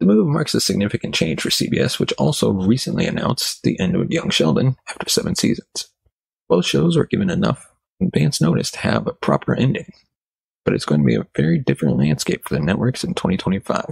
move marks a significant change for CBS, which also recently announced the end of Young Sheldon after 7 seasons. Both shows were given enough advance notice to have a proper ending, but it's going to be a very different landscape for the networks in 2025.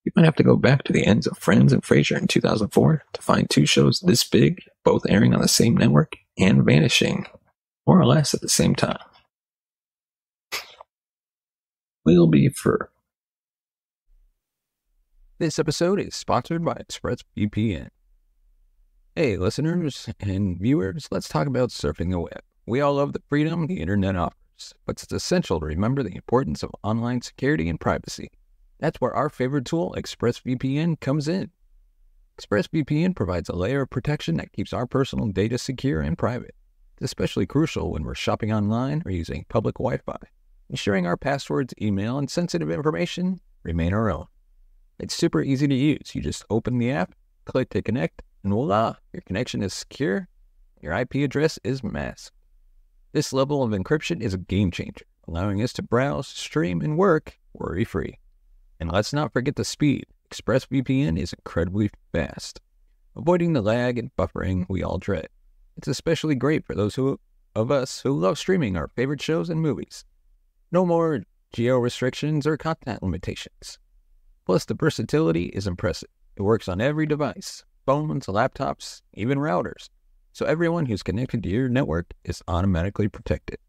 You might have to go back to the ends of Friends and Frasier in 2004 to find 2 shows this big, both airing on the same network and vanishing, more or less at the same time. Will be for. This episode is sponsored by ExpressVPN. Hey, listeners and viewers, let's talk about surfing the web. We all love the freedom the internet offers, but it's essential to remember the importance of online security and privacy. That's where our favorite tool, ExpressVPN, comes in. ExpressVPN provides a layer of protection that keeps our personal data secure and private. It's especially crucial when we're shopping online or using public Wi-Fi, ensuring our passwords, email, and sensitive information remain our own. It's super easy to use. You just open the app, click to connect, and voila, your connection is secure, your IP address is masked. This level of encryption is a game changer, allowing us to browse, stream, and work worry-free. And let's not forget the speed. ExpressVPN is incredibly fast, avoiding the lag and buffering we all dread. It's especially great for those of us who love streaming our favorite shows and movies. No more geo-restrictions or content limitations. Plus, the versatility is impressive. It works on every device, phones, laptops, even routers. So everyone who's connected to your network is automatically protected.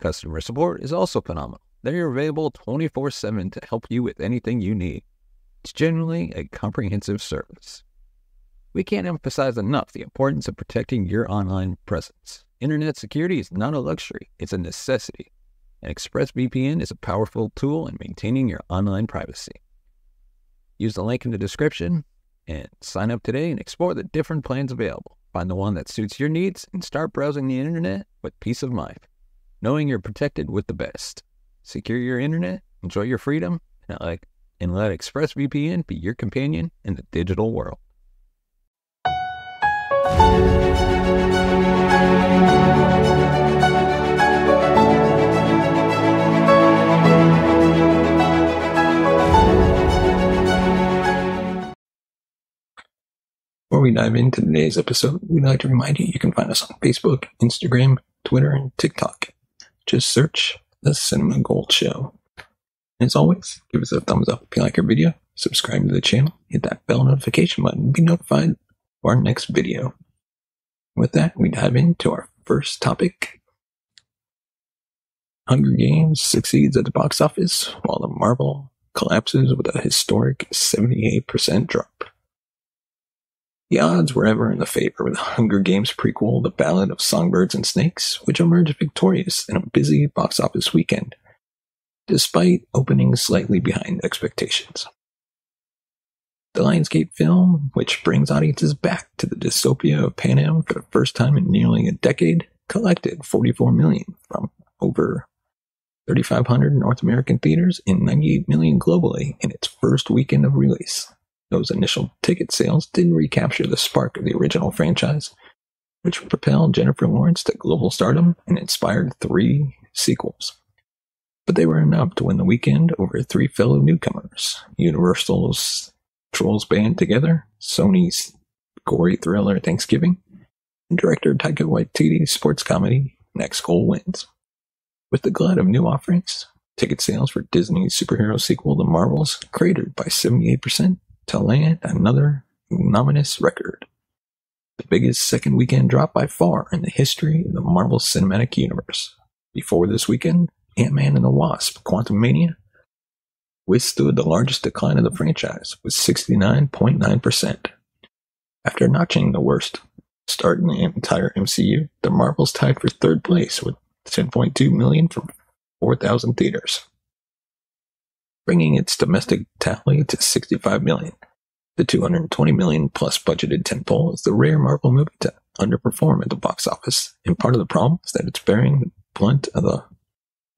Customer support is also phenomenal. They're available 24/7 to help you with anything you need. It's genuinely a comprehensive service. We can't emphasize enough the importance of protecting your online presence. Internet security is not a luxury, it's a necessity. And ExpressVPN is a powerful tool in maintaining your online privacy. Use the link in the description and sign up today and explore the different plans available. Find the one that suits your needs and start browsing the internet with peace of mind, knowing you're protected with the best. Secure your internet, enjoy your freedom, and let ExpressVPN be your companion in the digital world. Before we dive into today's episode, we'd like to remind you can find us on Facebook, Instagram, Twitter, and TikTok. Just search The Cinema Gold Show. And as always, give us a thumbs up if you like our video, subscribe to the channel, hit that bell notification button, and be notified of our next video. With that, we dive into our first topic. Hunger Games succeeds at the box office, while the Marvel collapses with a historic 78% drop. The odds were ever in the favor of the Hunger Games prequel, The Ballad of Songbirds and Snakes, which emerged victorious in a busy box office weekend, despite opening slightly behind expectations. The Lionsgate film, which brings audiences back to the dystopia of Panem for the first time in nearly a decade, collected $44 million from over 3,500 North American theaters and $98 million globally in its first weekend of release. Those initial ticket sales didn't recapture the spark of the original franchise, which propelled Jennifer Lawrence to global stardom and inspired 3 sequels. But they were enough to win the weekend over 3 fellow newcomers: Universal's Trolls Band Together, Sony's gory thriller Thanksgiving, and director Taika Waititi's sports comedy Next Goal Wins. With the glut of new offerings, ticket sales for Disney's superhero sequel The Marvels cratered by 78%. To land another ignominious record, the biggest second weekend drop by far in the history of the Marvel Cinematic Universe. Before this weekend, Ant-Man and the Wasp: Quantumania withstood the largest decline of the franchise with 69.9%. After notching the worst start in the entire MCU, the Marvels tied for 3rd place with $10.2 million from 4,000 theaters, bringing its domestic tally to $65 million. The $220 million plus budgeted tentpole is the rare Marvel movie to underperform at the box office, and part of the problem is that it's bearing the brunt of the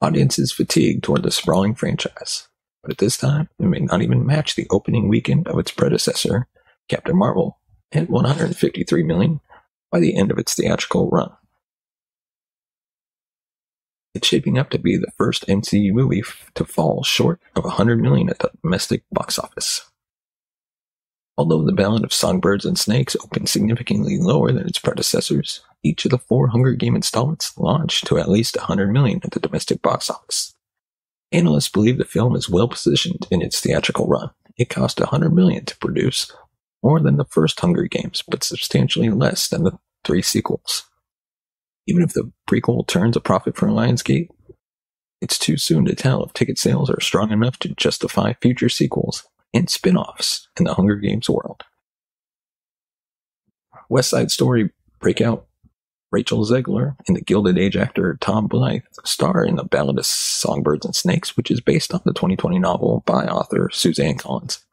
audience's fatigue toward the sprawling franchise. But at this time, it may not even match the opening weekend of its predecessor, Captain Marvel, at $153 million by the end of its theatrical run. It's shaping up to be the first MCU movie to fall short of $100 million at the domestic box office. Although The Ballad of Songbirds and Snakes opened significantly lower than its predecessors, each of the 4 Hunger Game installments launched to at least $100 million at the domestic box office. Analysts believe the film is well positioned in its theatrical run. It cost $100 million to produce, more than the first Hunger Games, but substantially less than the 3 sequels. Even if the prequel turns a profit for Lionsgate, it's too soon to tell if ticket sales are strong enough to justify future sequels and spin-offs in the Hunger Games world. West Side Story breakout Rachel Zegler and the Gilded Age actor Tom Blythe star in The Ballad of Songbirds and Snakes, which is based on the 2020 novel by author Suzanne Collins.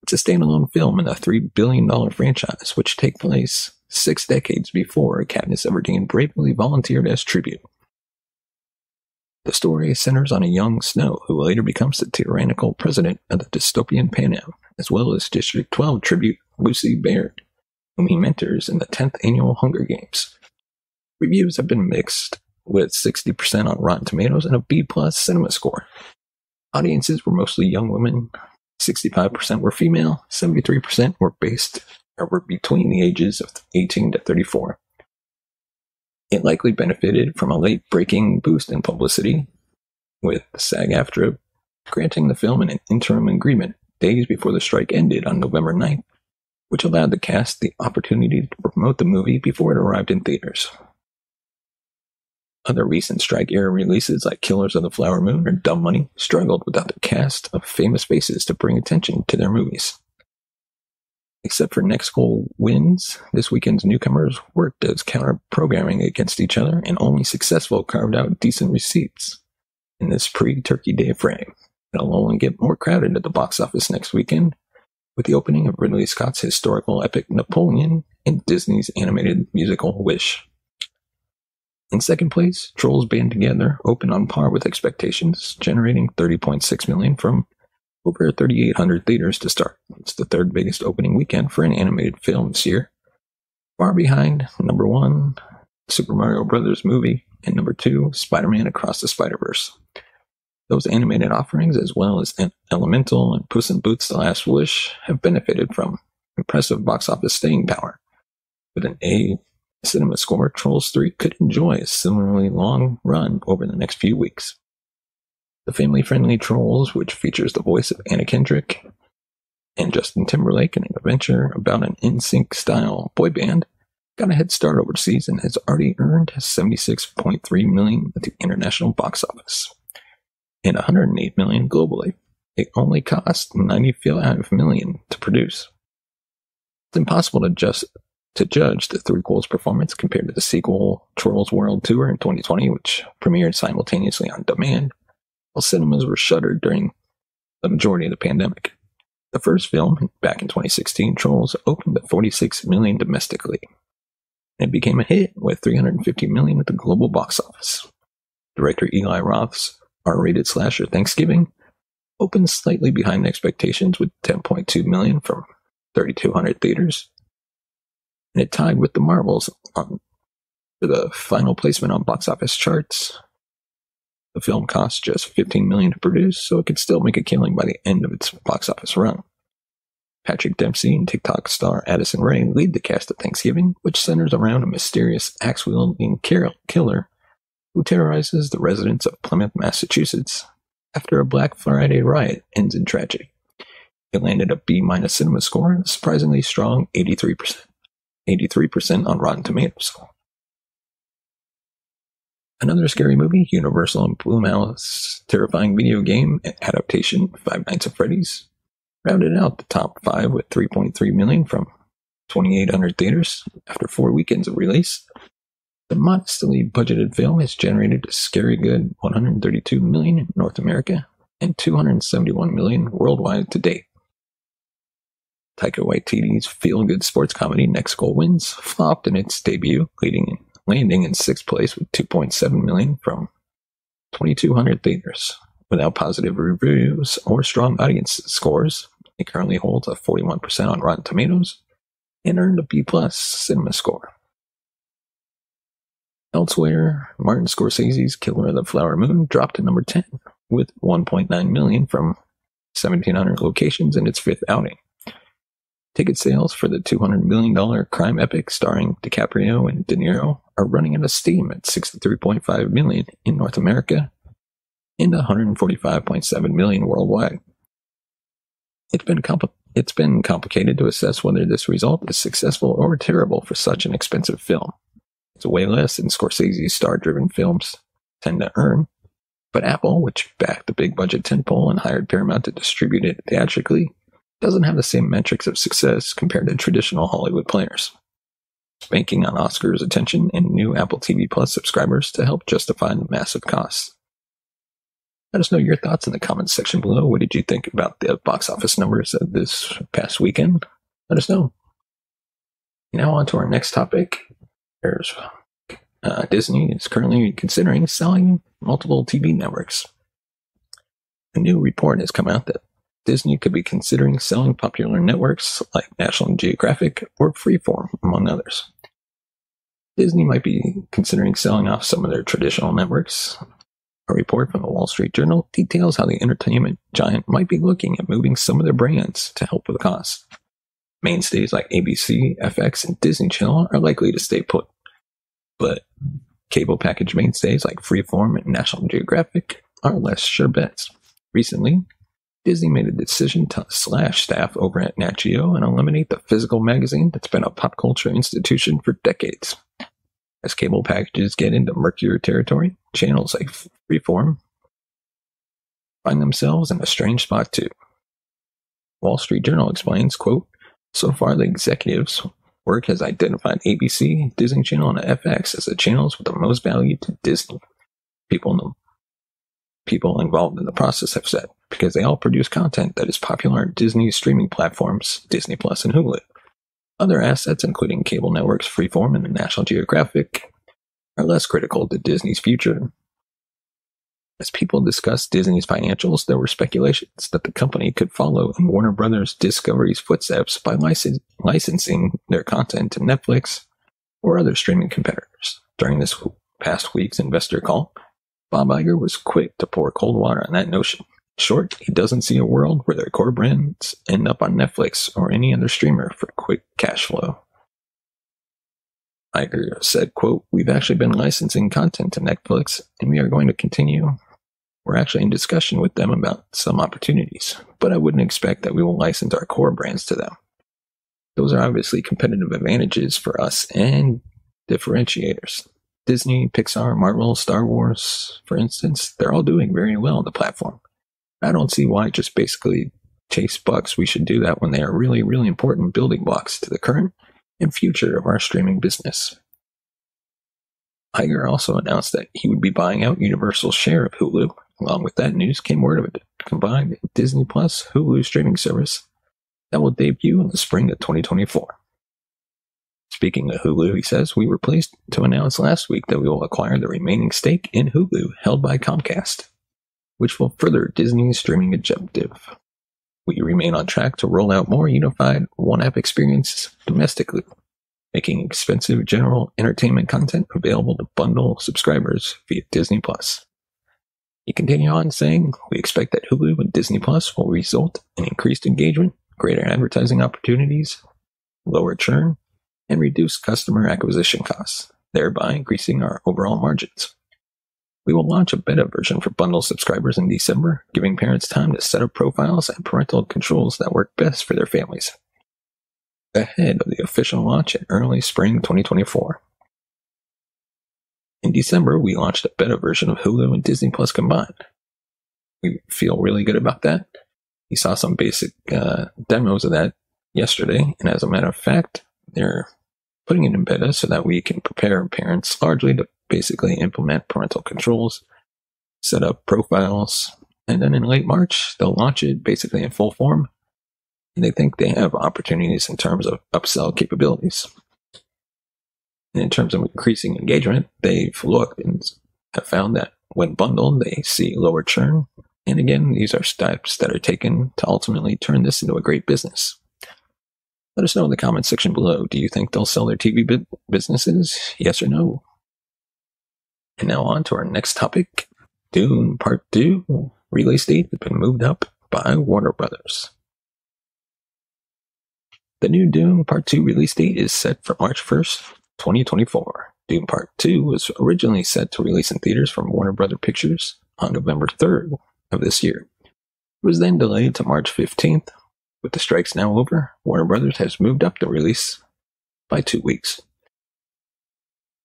It's a standalone film in a $3 billion franchise, which takes place 6 decades before Katniss Everdeen bravely volunteered as tribute. The story centers on a young Snow who later becomes the tyrannical president of the dystopian Panem, as well as District 12 tribute Lucy Baird, whom he mentors in the 10th annual Hunger Games. Reviews have been mixed, with 60% on Rotten Tomatoes and a B-plus cinema score. Audiences were mostly young women, 65% were female, 73% were between the ages of 18 to 34. It likely benefited from a late-breaking boost in publicity, with SAG-AFTRA granting the film an interim agreement days before the strike ended on November 9th, which allowed the cast the opportunity to promote the movie before it arrived in theaters. Other recent strike-era releases like Killers of the Flower Moon or Dumb Money struggled without the cast of famous faces to bring attention to their movies. Except for Next Goal Wins, this weekend's newcomers worked as counter-programming against each other, and only Successful carved out decent receipts in this pre-Turkey Day frame. It'll only get more crowded at the box office next weekend, with the opening of Ridley Scott's historical epic Napoleon and Disney's animated musical Wish. In second place, Trolls Band Together opened on par with expectations, generating $30.6 million from over 3,800 theaters to start. It's the 3rd biggest opening weekend for an animated film this year, far behind number 1, Super Mario Bros. Movie, and number 2, Spider-Man Across the Spider-Verse. Those animated offerings, as well as Elemental and Puss in Boots: The Last Wish, have benefited from impressive box office staying power. With an A cinema score, Trolls 3 could enjoy a similarly long run over the next few weeks. The family-friendly Trolls, which features the voice of Anna Kendrick and Justin Timberlake in an adventure about an NSYNC-style boy band, got a head start overseas and has already earned $76.3 million at the international box office and $108 million globally. It only cost $95 million to produce. It's impossible to judge the threequel's performance compared to the sequel Trolls World Tour in 2020, which premiered simultaneously on demand, while cinemas were shuttered during the majority of the pandemic. The first film, back in 2016, Trolls, opened at $46 million domestically. It became a hit with $350 million at the global box office. Director Eli Roth's R-rated slasher Thanksgiving opened slightly behind expectations with $10.2 million from 3,200 theaters. And it tied with The Marvels for the final placement on box office charts. The film cost just $15 million to produce, so it could still make a killing by the end of its box office run. Patrick Dempsey and TikTok star Addison Rae lead the cast of Thanksgiving, which centers around a mysterious axe-wielding killer who terrorizes the residents of Plymouth, Massachusetts after a Black Friday riot ends in tragedy. It landed a B- cinema score and a surprisingly strong 83% on Rotten Tomatoes. Another scary movie, Universal and Blumhouse's terrifying video game adaptation, Five Nights at Freddy's, rounded out the top 5 with $3.3 million from 2,800 theaters after 4 weekends of release. The modestly budgeted film has generated a scary good $132 million in North America and $271 million worldwide to date. Taika Waititi's feel-good sports comedy Next Goal Wins flopped in its debut, landing in 6th place with $2.7 million from 2,200 theaters. Without positive reviews or strong audience scores, it currently holds a 41% on Rotten Tomatoes and earned a B-plus cinema score. Elsewhere, Martin Scorsese's Killer of the Flower Moon dropped to number 10 with $1.9 million from 1,700 locations in its 5th outing. Ticket sales for the $200 million crime epic starring DiCaprio and De Niro are running out of steam at $63.5 million in North America and $145.7 million worldwide. It's been complicated to assess whether this result is successful or terrible for such an expensive film. It's way less than Scorsese's star-driven films tend to earn, but Apple, which backed the big-budget tentpole and hired Paramount to distribute it theatrically, doesn't have the same metrics of success compared to traditional Hollywood players. It's banking on Oscars' attention and new Apple TV Plus subscribers to help justify the massive costs. Let us know your thoughts in the comments section below. What did you think about the box office numbers of this past weekend? Let us know. Now on to our next topic. There's Disney is currently considering selling multiple TV networks. A new report has come out that Disney could be considering selling popular networks like National Geographic or Freeform, among others. Disney might be considering selling off some of their traditional networks. A report from the Wall Street Journal details how the entertainment giant might be looking at moving some of their brands to help with the costs. Mainstays like ABC, FX, and Disney Channel are likely to stay put, but cable package mainstays like Freeform and National Geographic are less sure bets. Recently, Disney made a decision to slash staff over at Nat Geo and eliminate the physical magazine that's been a pop culture institution for decades. As cable packages get into murkier territory, channels like Freeform find themselves in a strange spot too. Wall Street Journal explains, quote, "So far the executives' work has identified ABC, Disney Channel, and FX as the channels with the most value to Disney. People involved in the process have said, because they all produce content that is popular on Disney's streaming platforms, Disney Plus and Hulu. Other assets, including cable networks Freeform and National Geographic, are less critical to Disney's future. As people discussed Disney's financials, there were speculations that the company could follow in Warner Bros. Discovery's footsteps by licensing their content to Netflix or other streaming competitors. During this past week's investor call, Bob Iger was quick to pour cold water on that notion. In short, he doesn't see a world where their core brands end up on Netflix or any other streamer for quick cash flow. Iger said, quote, "We've actually been licensing content to Netflix, and we are going to continue. We're actually in discussion with them about some opportunities, but I wouldn't expect that we will license our core brands to them. Those are obviously competitive advantages for us and differentiators. Disney, Pixar, Marvel, Star Wars, for instance, they're all doing very well on the platform. I don't see why just basically chase bucks. We should do that when they are really, really important building blocks to the current and future of our streaming business." Iger also announced that he would be buying out Universal's share of Hulu. Along with that news came word of a combined Disney Plus Hulu streaming service that will debut in the spring of 2024. Speaking of Hulu, he says, "We were pleased to announce last week that we will acquire the remaining stake in Hulu held by Comcast, which will further Disney's streaming objective. We remain on track to roll out more unified one-app experiences domestically, making expensive general entertainment content available to bundle subscribers via Disney Plus." He continued on saying, "We expect that Hulu and Disney Plus will result in increased engagement, greater advertising opportunities, lower churn, and reduced customer acquisition costs, thereby increasing our overall margins. We will launch a beta version for bundle subscribers in December, giving parents time to set up profiles and parental controls that work best for their families, ahead of the official launch in early spring 2024. In December, we launched a beta version of Hulu and Disney Plus combined. We feel really good about that. We saw some basic demos of that yesterday, and as a matter of fact, they're putting it in beta so that we can prepare parents largely to basically implement parental controls, set up profiles, and then in late March, they'll launch it basically in full form, and they think they have opportunities in terms of upsell capabilities. And in terms of increasing engagement, they've looked and have found that when bundled, they see lower churn. And again, these are steps that are taken to ultimately turn this into a great business. Let us know in the comments section below. Do you think they'll sell their TV businesses? Yes or no? And now on to our next topic. Dune Part 2 release date has been moved up by Warner Brothers. The new Doom Part 2 release date is set for March 1st, 2024. Doom Part 2 was originally set to release in theaters from Warner Bros. Pictures on November 3rd of this year. It was then delayed to March 15th. With the strikes now over, Warner Bros. Has moved up the release by 2 weeks.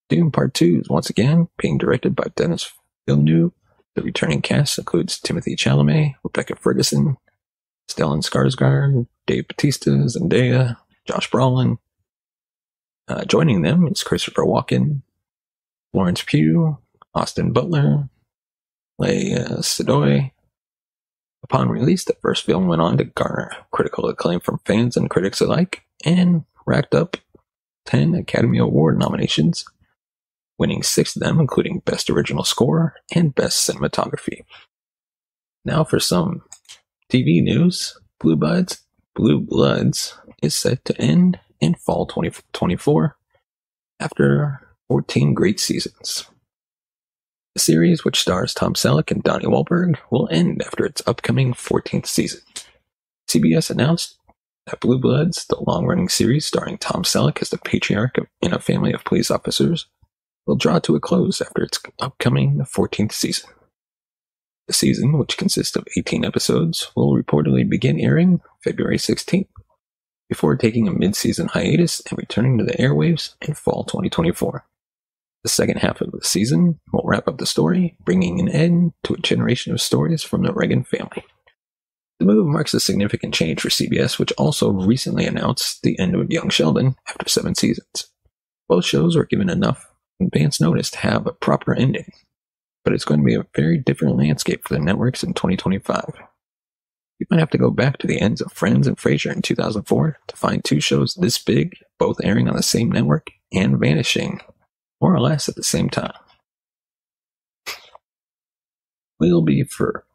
Doom Part 2 is once again being directed by Denis Villeneuve. The returning cast includes Timothée Chalamet, Rebecca Ferguson, Stellan Skarsgård, Dave Bautista, Zendaya, Josh Brolin. Joining them is Christopher Walken, Florence Pugh, Austin Butler, Léa Seydoux. Upon release, the first film went on to garner critical acclaim from fans and critics alike, and racked up 10 Academy Award nominations, winning 6 of them, including Best Original Score and Best Cinematography. Now for some TV news. Blue Bloods is set to end in fall 2024 after 14 great seasons. The series, which stars Tom Selleck and Donnie Wahlberg, will end after its upcoming 14th season. CBS announced that Blue Bloods, the long-running series starring Tom Selleck as the patriarch in a family of police officers, will draw to a close after its upcoming 14th season. The season, which consists of 18 episodes, will reportedly begin airing February 16th, before taking a mid-season hiatus and returning to the airwaves in fall 2024. The second half of the season will wrap up the story, bringing an end to a generation of stories from the Reagan family. The move marks a significant change for CBS, which also recently announced the end of Young Sheldon after 7 seasons. Both shows were given enough advance notice to have a proper ending, but it's going to be a very different landscape for the networks in 2025. You might have to go back to the ends of Friends and Frasier in 2004 to find 2 shows this big, both airing on the same network and vanishing more or less at the same time. Will be for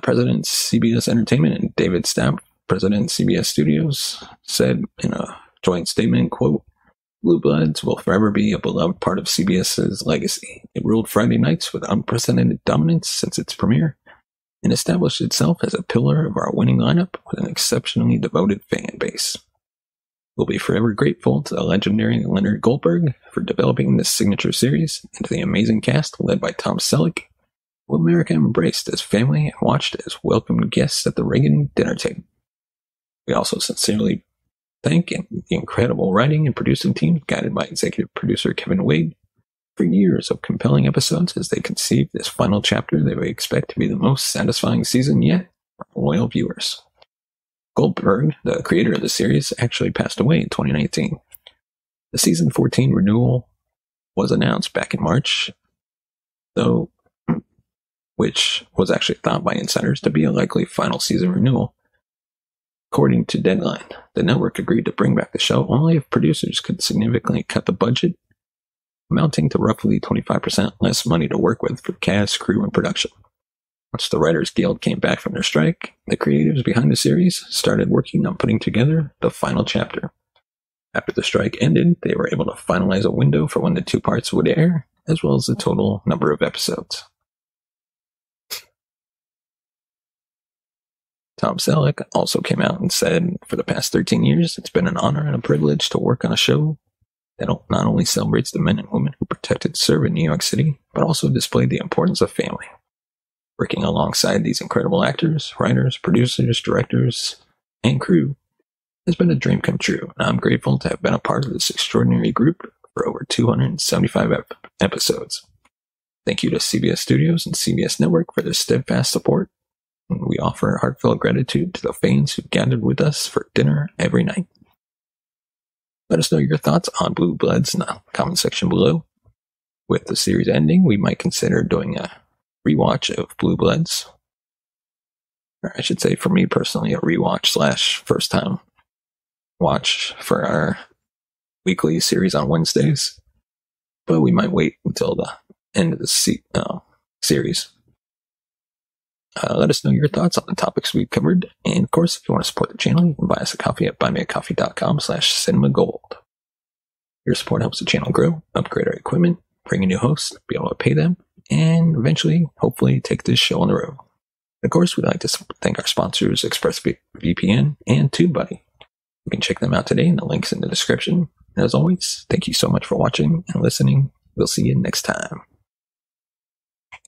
President CBS Entertainment and David Stamp, President CBS Studios, said in a joint statement, quote, "Blue Bloods will forever be a beloved part of CBS's legacy. It ruled Friday nights with unprecedented dominance since its premiere and established itself as a pillar of our winning lineup with an exceptionally devoted fan base. We'll be forever grateful to the legendary Leonard Goldberg for developing this signature series and to the amazing cast led by Tom Selleck, who America embraced as family and watched as welcomed guests at the Reagan dinner table. We also sincerely thank the incredible writing and producing team guided by executive producer Kevin Wade for years of compelling episodes as they conceived this final chapter that we expect to be the most satisfying season yet for loyal viewers." Goldberg, the creator of the series, actually passed away in 2019. The season 14 renewal was announced back in March, though, which was actually thought by insiders to be a likely final season renewal. According to Deadline, the network agreed to bring back the show only if producers could significantly cut the budget, amounting to roughly 25% less money to work with for cast, crew, and production. Once the Writers Guild came back from their strike, the creatives behind the series started working on putting together the final chapter. After the strike ended, they were able to finalize a window for when the 2 parts would air, as well as the total number of episodes. Tom Selleck also came out and said, "For the past 13 years, it's been an honor and a privilege to work on a show that not only celebrates the men and women who protected and served in New York City, but also displayed the importance of family. Working alongside these incredible actors, writers, producers, directors, and crew has been a dream come true, and I'm grateful to have been a part of this extraordinary group for over 275 episodes. Thank you to CBS Studios and CBS Network for their steadfast support, and we offer heartfelt gratitude to the fans who gathered with us for dinner every night." Let us know your thoughts on Blue Bloods in the comment section below. With the series ending, we might consider doing a rewatch of Blue Bloods. Or I should say, for me personally, a rewatch / first time watch for our weekly series on Wednesdays. But we might wait until the end of the series. Let us know your thoughts on the topics we covered. And of course, if you want to support the channel, you can buy us a coffee at buymeacoffee.com/cinemagold. Your support helps the channel grow, upgrade our equipment, bring in new hosts, be able to pay them, and eventually, hopefully, take this show on the road. Of course, we'd like to thank our sponsors, ExpressVPN and TubeBuddy. You can check them out today, and the link's in the description. And as always, thank you so much for watching and listening. We'll see you next time.